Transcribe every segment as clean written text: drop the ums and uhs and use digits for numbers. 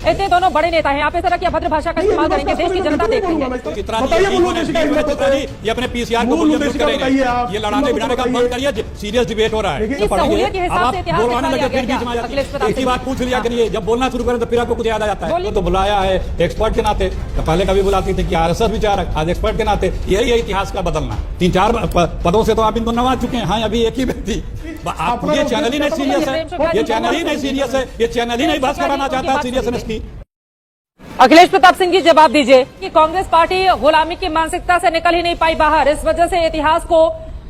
इतने दोनों बड़े नेता हैं, आप इस तरह की अभद्र भाषा का इस्तेमाल करेंगे, देश की जनता देख रही है। चित्रा जी ये अपने पीसीआर को करेंगे, ये लड़ाने भिड़ाने का बंद करिए, सीरियस डिबेट हो रहा है। एक ही बात पूछ लिया करिए, जब बोलना शुरू करें तो फिर आपको कुछ याद आ जाता है। तो बुलाया है एक्सपर्ट के नाते, पहले कभी बुलाती थी कि आरएसएस विचारक, आज एक्सपर्ट के नाते। यही है इतिहास का बदलना। 3-4 पदों से तो आप इनको नवाज चुके हैं। हाँ, अभी एक ही व्यक्ति, ये चैनल ही नहीं सीरियस है, ये चैनल ही नहीं सीरियस है, ये चैनल ही नहीं बात कराना चाहता सीरियसनेस की। अखिलेश प्रताप सिंह जी जवाब दीजिए कि कांग्रेस पार्टी गुलामी की मानसिकता से निकल ही नहीं पाई बाहर, इस वजह से इतिहास को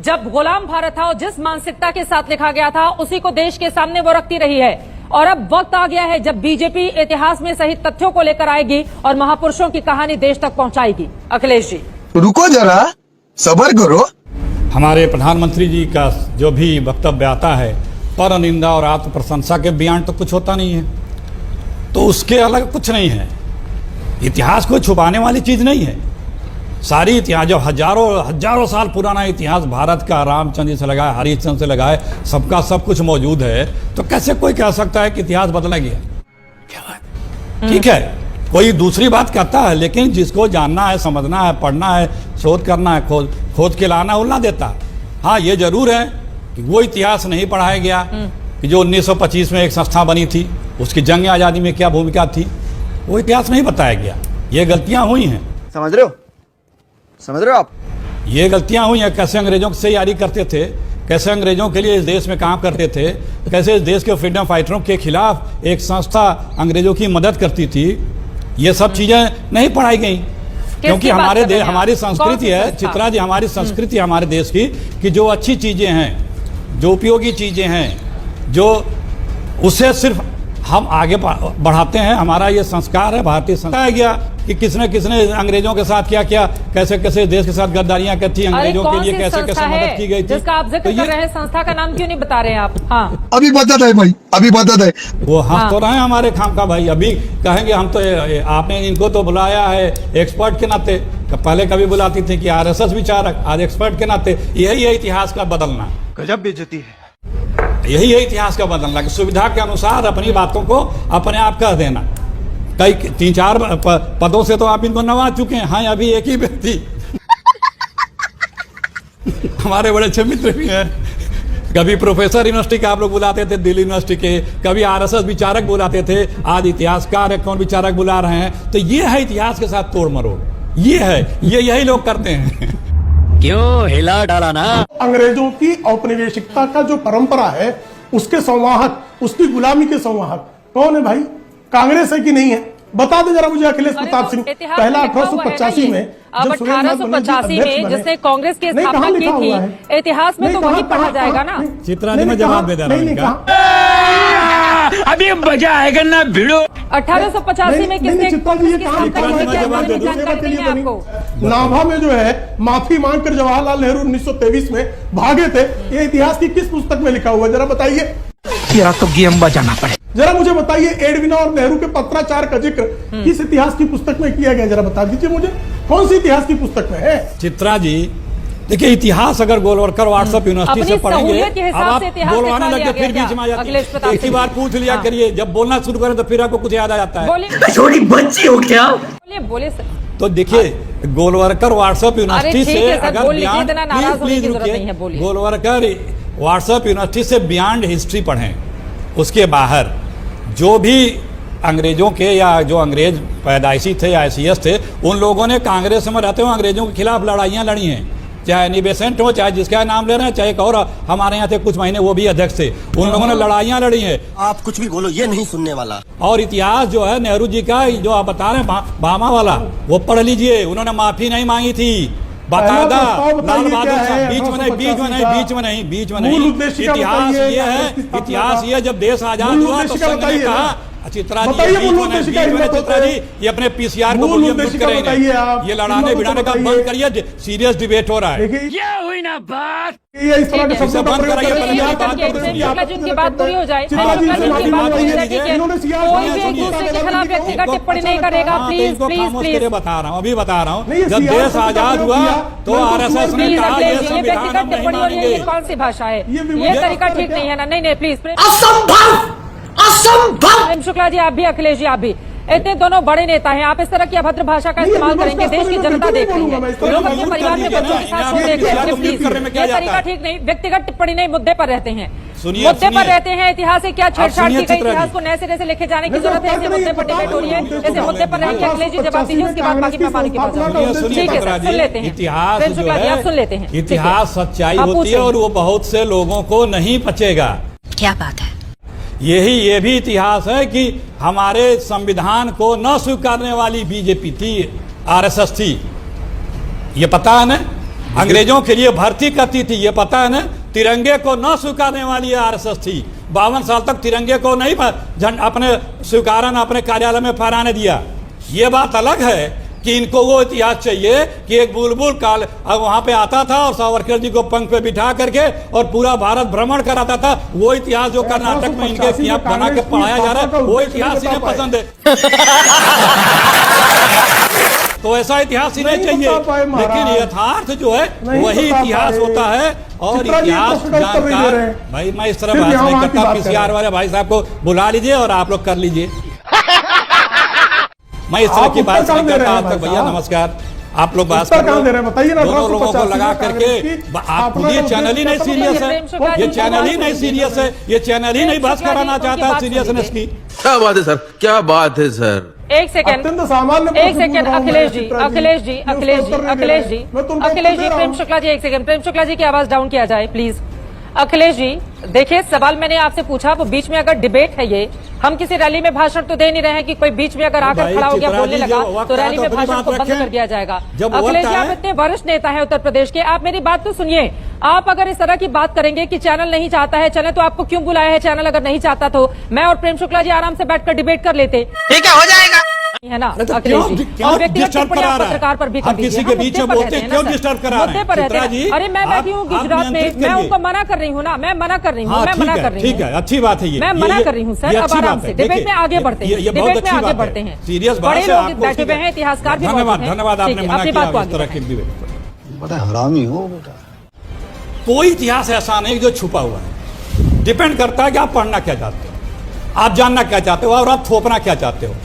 जब गुलाम भारत था और जिस मानसिकता के साथ लिखा गया था उसी को देश के सामने वो रखती रही है। और अब वक्त आ गया है जब बीजेपी इतिहास में सही तथ्यों को लेकर आएगी और महापुरुषों की कहानी देश तक पहुंचाएगी। अखिलेश जी रुको जरा, सब्र करो। हमारे प्रधानमंत्री जी का जो भी वक्तव्य आता है, पर निंदा और आत्म प्रशंसा के बयान तो कुछ होता नहीं है, तो उसके अलग कुछ नहीं है। इतिहास को छुपाने वाली चीज नहीं है। सारी इतिहास जो हजारों साल पुराना इतिहास भारत का, रामचंद्र से लगा है, हरिश्चंद्र से लगा है, सबका सब कुछ मौजूद है। तो कैसे कोई कह सकता है कि इतिहास बदला गया? क्या बात, ठीक है, कोई दूसरी बात कहता है, लेकिन जिसको जानना है, समझना है, पढ़ना है, शोध करना है, खोद के लाना, उल्ला देता। हाँ, ये जरूर है कि वो इतिहास नहीं पढ़ाया गया कि जो 1925 में एक संस्था बनी थी, उसकी जंग आज़ादी में क्या भूमिका थी, वो इतिहास नहीं बताया गया। ये गलतियां हुई हैं, समझ रहे हो आप? ये गलतियां हुई हैं। कैसे अंग्रेजों से यारी करते थे, कैसे अंग्रेजों के लिए इस देश में काम करते थे, कैसे इस देश के फ्रीडम फाइटरों के खिलाफ एक संस्था अंग्रेजों की मदद करती थी, ये सब चीजें नहीं पढ़ाई गई। क्योंकि हमारी संस्कृति है चित्रा जी, हमारी संस्कृति हमारे देश की कि जो अच्छी चीजें हैं, जो उपयोगी चीजें हैं, जो उसे सिर्फ हम आगे बढ़ाते हैं। हमारा ये संस्कार है, भारतीय संस्कार गया कि किसने किसने अंग्रेजों के साथ क्या किया, कैसे कैसे देश के साथ गद्दारियां की थी, अंग्रेजों के लिए कैसे कैसे मदद की गई थी, जिसका आप जिक्र कर रहे हैं। संस्था का नाम क्यों नहीं बता रहे हैं आप? हाँ, अभी बता दे भाई, अभी बता दे। वो हंस तो रहे हैं हमारे खाम का भाई। अभी कहेंगे हम तो, आपने इनको तो बुलाया है एक्सपर्ट के नाते, पहले कभी बुलाती थी कि आरएसएस विचारक, आज एक्सपर्ट के नाते। यही है इतिहास का बदलना। गजब बेइज्जती है। यही है इतिहास का बदलना कि सुविधा के अनुसार अपनी बातों को अपने आप कह देना। कई 3-4 पदों से तो आप इनको नवाज चुके हैं। हाँ, अभी एक ही व्यक्ति हमारे बड़े अच्छे मित्र भी हैं। कभी प्रोफेसर यूनिवर्सिटी के आप लोग बुलाते थे, दिल्ली यूनिवर्सिटी के, कभी आरएसएस विचारक बुलाते थे, आज इतिहासकार है, कौन विचारक बुला रहे हैं। तो ये है इतिहास के साथ तोड़ मरोड़, ये है, ये यही लोग करते हैं। क्यों हिला डाला ना? अंग्रेजों की औपनिवेशिकता का जो परंपरा है, उसके संवाहक, उसकी गुलामी के संवाहक कौन है भाई? कांग्रेस है कि नहीं है? बता दे जरा मुझे अखिलेश प्रताप सिंह। पहला 1885 में, अब 1885 में जिसने कांग्रेस की स्थापना की थी, इतिहास में तो वही पढ़ा जाएगा ना। चित्रा जी, मैं जवाब दे रहा हूँ, अभी मजा आएगा ना भिड़ो। 1885 में किसने कांग्रेस की स्थापना की? आपको नाभा में जो है माफी मांगकर जवाहरलाल नेहरू 1923 में भागे थे, ये इतिहास की किस पुस्तक में लिखा हुआ है? जरा बताइए। तेरा तो गेम बजाना पड़े। जरा मुझे बताइए, एडविना और नेहरू के पत्राचार का जिक्र किस इतिहास की पुस्तक में किया गया? जरा बता दीजिए मुझे, कौन सी इतिहास की पुस्तक में है? चित्रा जी देखिए, इतिहास अगर गोलवरकर व्हाट्सएप यूनिवर्सिटी से पढ़ेंगे, अब आप बोलवाने लगे फिर बीच में आ जाती है। एक ही बार पूछ लिया करिए, जब बोलना शुरू करें तो फिर आपको कुछ याद आ जाता है। छोटी बच्ची हो क्या? बोले सर। तो देखिए, गोलवरकर व्हाट्सएप यूनिवर्सिटी से अगर बियॉन्ड, प्लीज रुकिए, गोलवरकर व्हाट्सएप यूनिवर्सिटी से बियॉन्ड हिस्ट्री पढ़ें, उसके बाहर जो भी अंग्रेजों के या जो अंग्रेज पैदाइशी थे या ICS थे, उन लोगों ने कांग्रेस में रहते हुए अंग्रेजों के खिलाफ लड़ाइयाँ लड़ी हैं। चाहे एनी बेसेंट हो, चाहे जिसका नाम ले रहे हैं, चाहे एक और हमारे यहाँ थे कुछ महीने, वो भी अध्यक्ष थे, उन लोगों ने लड़ाइयाँ लड़ी हैं। आप कुछ भी बोलो, ये नहीं सुनने वाला। और इतिहास जो है नेहरू जी का, जो आप बता रहे हैं भामा वाला, वो पढ़ लीजिए। उन्होंने माफी नहीं मांगी थी, बाकायदा। लाल बहादुर साहब, बीच में नहीं। इतिहास ये है, इतिहास ये, जब देश आजाद हुआ तो संघ ने कहा, चित्रा जी, चित्रा जी, ये अपने पीसीआर को करेंगे, ये लड़ाने भिड़ाने का बंद करिए, सीरियस डिबेट हो रहा है। ये हुई ना बात। ये इस तरह के शब्दों का प्रयोग बात पूरी हो जाए। कोई भी एक दूसरे के खिलाफ व्यक्तिगत टिप्पणी नहीं करेगा। प्लीज प्लीज प्लीज, अभी बता रहा हूँ, जब देश आजाद हुआ तो आरएसएस ने कहा ये संविधान हम नहीं मानेंगे। ये कौन सी भाषा है? ये तरीका ठीक नहीं है ना। नहीं प्लीज, असंभव। शुक्ला जी आप भी, अखिलेश जी आप भी, इतने दोनों बड़े नेता हैं, आप इस तरह की अभद्र भाषा का इस्तेमाल करेंगे, देश की जनता देख रही है, लोग अपने परिवार में बच्चों के साथ देख रहे हैं। प्लीज, ये तरीका ठीक नहीं, व्यक्तिगत टिप्पणी नहीं, मुद्दे पर रहते हैं, मुद्दे पर रहते हैं। इतिहास से क्या छेड़छाड़ की गई, इतिहास को नए सिरे से लेके जाने की जरूरत है, ऐसे मुद्दे पर डिबेट हो रही है, ऐसे मुद्दे पर रहेंगे। अखिलेश जी जवाब दीजिए, उसके बाद बाकी मैं पानी की बात करूंगी। ठीक है सर, सुन लेते हैं, इतिहास प्रेम शुक्ला जी आप सुन लेते हैं। इतिहास सच्चाई होती है और वो बहुत से लोगों को नहीं पचेगा। क्या बात है? ये भी इतिहास है कि हमारे संविधान को न स्वीकारने वाली बीजेपी थी, आरएसएस थी, ये पता है ना। अंग्रेजों के लिए भर्ती करती थी, ये पता है ना। तिरंगे को न स्वीकारने वाली आरएसएस थी, 52 साल तक तिरंगे को नहीं अपने स्वीकारन अपने कार्यालय में फहराने दिया। ये बात अलग है कि इनको वो इतिहास चाहिए कि एक बुलबुल काल वहां पे आता था और सावरकर जी को पंख पे बिठा करके और पूरा भारत भ्रमण कराता था। वो इतिहास जो कर्नाटक में इनके यहाँ बना के पढ़ाया जा रहा है, वो इतिहास इन्हें पसंद है। तो ऐसा इतिहास इन्हें चाहिए, लेकिन यथार्थ जो है वही इतिहास होता है। और इतिहास जानकार भाई, मैं इस तरह बात नहीं करता। पीसीआर वाले भाई साहब को बुला लीजिए और आप लोग कर लीजिए। मैं इस तरह की बात नहीं करता आज तक। भैया नमस्कार, आप लोग बात कर रहे हैं, बताइए ना। दोनों लोगों को लगा करके आप खुद, ये चैनल ही नहीं सीरियस है, ये चैनल ही नहीं सीरियस है, ये चैनल ही नहीं बहस कराना चाहता सीरियसनेस की। क्या बात है सर, क्या बात है सर। एक सेकंड, एक सेकंड, अखिलेश जी, अखिलेश जी, अखिलेश जी, अखिलेश जी, अखिलेश जी, प्रेम शुक्ला जी, एक सेकंड, प्रेम शुक्ला जी की आवाज डाउन किया जाए प्लीज। अखिलेश जी देखिए, सवाल मैंने आपसे पूछा, वो बीच में अगर डिबेट है, ये हम किसी रैली में भाषण तो दे नहीं रहे हैं कि कोई बीच में अगर आकर खड़ा हो गया बोलने लगा तो रैली में भाषण को बंद कर दिया जाएगा। अखिलेश जी आप इतने वरिष्ठ नेता हैं उत्तर प्रदेश के, आप मेरी बात तो सुनिए। आप अगर इस तरह की बात करेंगे कि चैनल नहीं चाहता है, चैनल तो आपको क्यों बुलाया है? चैनल अगर नहीं चाहता तो मैं और प्रेम शुक्ला जी आराम से बैठकर डिबेट कर लेते, ठीक है, हो जाएगा, है ना अखिलेश जी। और व्यक्तिगत पत्रकार पर भी कर दीजिए, किसी के बीच में बोलते हैं, क्यों डिस्टर्ब करा रहे हैं? चित्रा जी, अरे मैं बैठी हूँ गुजरात में, मैं उनको मना कर रही हूँ ना, मैं मना कर रही हूँ, मैं मना कर रही हूँ। ठीक है, अच्छी बात है ये, मैं मना कर रही हूँ सर। अब आराम से डिबेट में आगे बढ़ते हैं, डिबेट में आगे बढ़ते हैं। सीरियस बड़े लोग बैठे हुए हैं, इतिहासकार भी। धन्यवाद, धन्यवाद, आपने मना किया इस तरह की डिबेट। बड़ा हरामी हो बेटा। कोई इतिहास ऐसा नहीं जो छुपा हुआ है। डिपेंड करता है कि आप पढ़ना क्या चाहते हो, आप जानना क्या चाहते हो और आप थोपना क्या चाहते हो।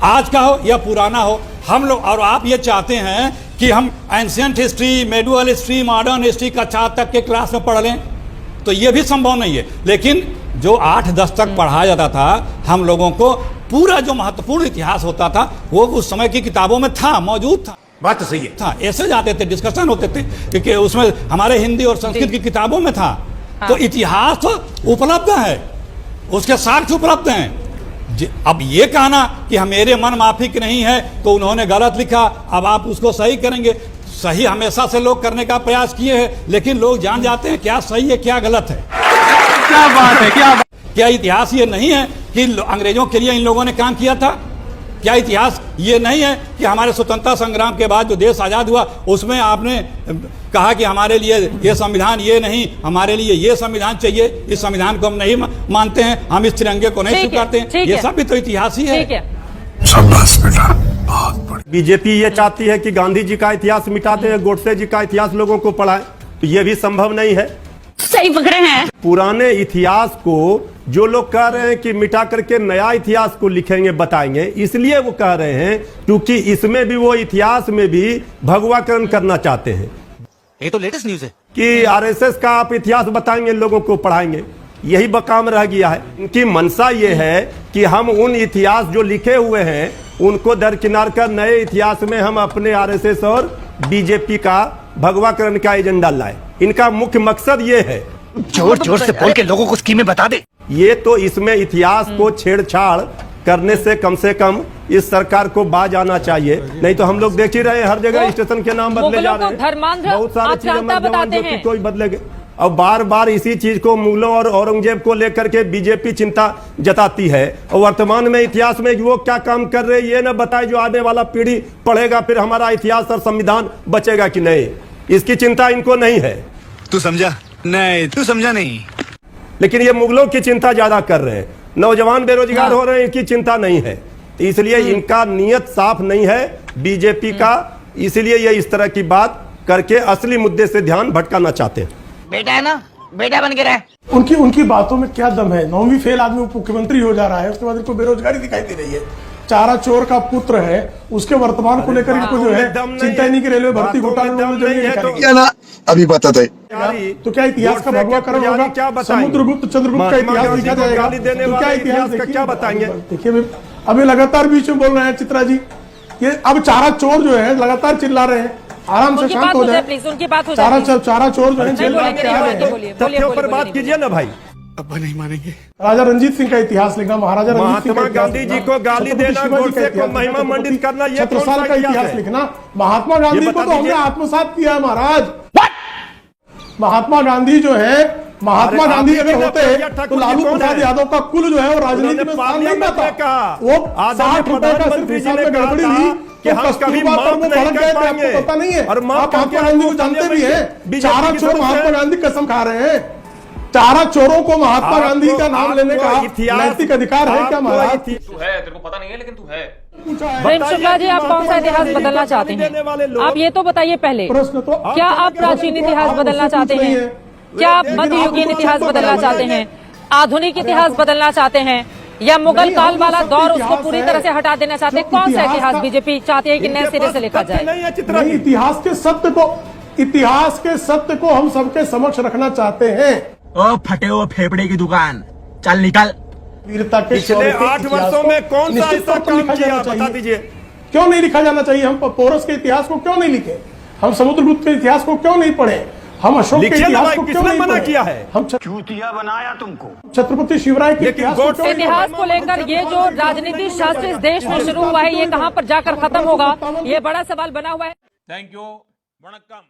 आज का हो या पुराना हो, हम लोग और आप ये चाहते हैं कि हम ancient history, medieval history, modern history कक्षा तक के क्लास में पढ़ लें, तो ये भी संभव नहीं है। लेकिन जो 8-10 तक पढ़ाया जाता था, हम लोगों को पूरा जो महत्वपूर्ण इतिहास होता था वो उस समय की किताबों में था, मौजूद था। बात तो सही है। था, ऐसे जाते थे, डिस्कशन होते थे, क्योंकि उसमें हमारे हिंदी और संस्कृत की किताबों में था। तो इतिहास तो उपलब्ध है, उसके साक्ष्य उपलब्ध हैं। अब ये कहना कि हम मेरे मन माफिक नहीं है तो उन्होंने गलत लिखा, अब आप उसको सही करेंगे। सही हमेशा से लोग करने का प्रयास किए हैं, लेकिन लोग जान जाते हैं क्या सही है क्या गलत है। क्या बात है, क्या इतिहास ये नहीं है कि अंग्रेजों के लिए इन लोगों ने काम किया था? क्या इतिहास ये नहीं है कि हमारे स्वतंत्रता संग्राम के बाद जो देश आजाद हुआ उसमें आपने कहा कि हमारे लिए ये संविधान ये नहीं, हमारे लिए ये संविधान चाहिए, इस संविधान को हम नहीं मानते हैं, हम इस तिरंगे को नहीं स्वीकारते हैं। ये सब भी तो इतिहास ही है। शाबाश बेटा, बहुत बढ़िया। बीजेपी ये चाहती है कि गांधी जी का इतिहास मिटा दे, गोडसे जी का इतिहास लोगों को पढ़ाए, तो ये भी संभव नहीं है। सही पकड़े हैं। पुराने इतिहास को जो लोग कह रहे हैं कि मिटा करके नया इतिहास को लिखेंगे, बताएंगे, इसलिए वो कह रहे हैं क्योंकि इसमें भी वो इतिहास में भी भगवाकरण करना चाहते हैं। ये तो लेटेस्ट न्यूज है कि आरएसएस का आप इतिहास बताएंगे, लोगों को पढ़ाएंगे, यही बकाम रह गया है। इनकी मंशा ये है कि हम उन इतिहास जो लिखे हुए हैं उनको दरकिनार कर नए इतिहास में हम अपने आरएसएस और बीजेपी का भगवाकरण का एजेंडा लाए। इनका मुख्य मकसद ये है। जोर जोर से बोल के लोगों को स्कीमें बता दे। ये तो इसमें इतिहास को छेड़छाड़ करने से कम इस सरकार को बाज आना चाहिए, नहीं तो हम लोग देख ही रहे हैं हर जगह स्टेशन के नाम बदले जा रहे हैं, बहुत सारे चीजें जो कोई बदलेंगे। और बार बार इसी चीज को मुगलों और औरंगजेब को लेकर के बीजेपी चिंता जताती है, और वर्तमान में इतिहास में वो क्या काम कर रहे हैं ये न बताए जो आने वाला पीढ़ी पढ़ेगा, फिर हमारा इतिहास और संविधान बचेगा कि नहीं, इसकी चिंता इनको नहीं है। तू समझा नहीं, तू समझा नहीं। लेकिन ये मुगलों की चिंता ज्यादा कर रहे हैं, नौजवान बेरोजगार हो रहे हैं, इनकी चिंता नहीं है। इसलिए इनका नियत साफ नहीं है बीजेपी का, इसलिए ये इस तरह की बात करके असली मुद्दे से ध्यान भटकाना चाहते हैं। बेटा है ना, बेटा बन के रहे। उनकी बातों में क्या दम है? 9वीं फेल आदमी मुख्यमंत्री हो जा रहा है, उसके बाद इनको बेरोजगारी दिखाई दे रही है, चारा चोर का पुत्र है, उसके वर्तमान को लेकर इनको जो है चिंता नहीं की रेलवे भर्ती घोटाले में जमीन निकालेगी। ना अभी बताते तो क्या इतिहास का भगवाकरण होगा? समुद्रगुप्त चंद्रगुप्त का इतिहास लिखा जाएगा तो क्या इतिहास क्या बताएंगे? देखिए अभी लगातार बीच में बोल रहे हैं चित्रा जी, ये अब चारा चोर जो है लगातार चिल्ला रहे हैं, आराम से शांत हो जाए प्लीज, उनकी बात हो चारा चोर जो है जेल में आ रहे हैं। तथ्यों पर बात कीजिए ना भाई। अब नहीं मानेंगे। राजा रंजीत सिंह का इतिहास लिखा, महाराजा महात्मा गांधी जी को गाली देना, गोडसे को महिमा मंडित करना, ये छत्रसाल का इतिहास लिखना। महात्मा गांधी को तो हमने आत्मसात किया है महाराज। महात्मा गांधी जो है, महात्मा गांधी अगर होते तो लालू प्रसाद यादव का कुल जो है वो राजनीति में स्थान नहीं पाता। वो 60 रुपए का सिर्फ हिसाब में गड़बड़ी हुई कि हम कभी माफ नहीं कर पाएंगे, पता नहीं है। और महात्मा गांधी को जानते भी है, चारा चोर महात्मा गांधी कसम खा रहे हैं। चारा चोरों को महात्मा गांधी का नाम लेने का नैतिक अधिकार है क्या महाराज? तू है, तेरे को पता नहीं है लेकिन तू है। प्रेम शुक्ला जी, आप कौन सा इतिहास बदलना चाहते हैं? आप ये तो बताइए पहले, प्रश्न तो क्या आप प्राचीन इतिहास बदलना चाहते हैं? क्या आप मध्ययुगीन इतिहास बदलना चाहते हैं? आधुनिक इतिहास बदलना चाहते हैं? या मुगल काल वाला दौर उसको पूरी तरह से हटा देना चाहते हैं? कौन सा इतिहास बीजेपी चाहती है कि नए सिरे से लिखा जाए? इतिहास के सत्य को हम सबके समक्ष रखना चाहते हैं। ओ फटे ओ फेफड़े की दुकान, चल निकल। वीरता के पिछले 8 वर्षों में कौन सा ऐसा काम किया, बता दीजिए। क्यों नहीं लिखा जाना चाहिए? हम पोरस के इतिहास को क्यों नहीं लिखे? हम समुद्रगुप्त के इतिहास को क्यों नहीं पढ़े? हम अशोक के इतिहास को क्यों नहीं मना पढ़े? किया है? हम चूतिया बनाया तुमको। छत्रपति शिवराय के इतिहास को क्यों नहीं इतिहास को लेकर ये जो राजनीति शास्त्र इस देश में शुरू हुआ है, ये कहाँ पर जाकर खत्म होगा, ये बड़ा सवाल बना हुआ है। Thank you, Vanakkam.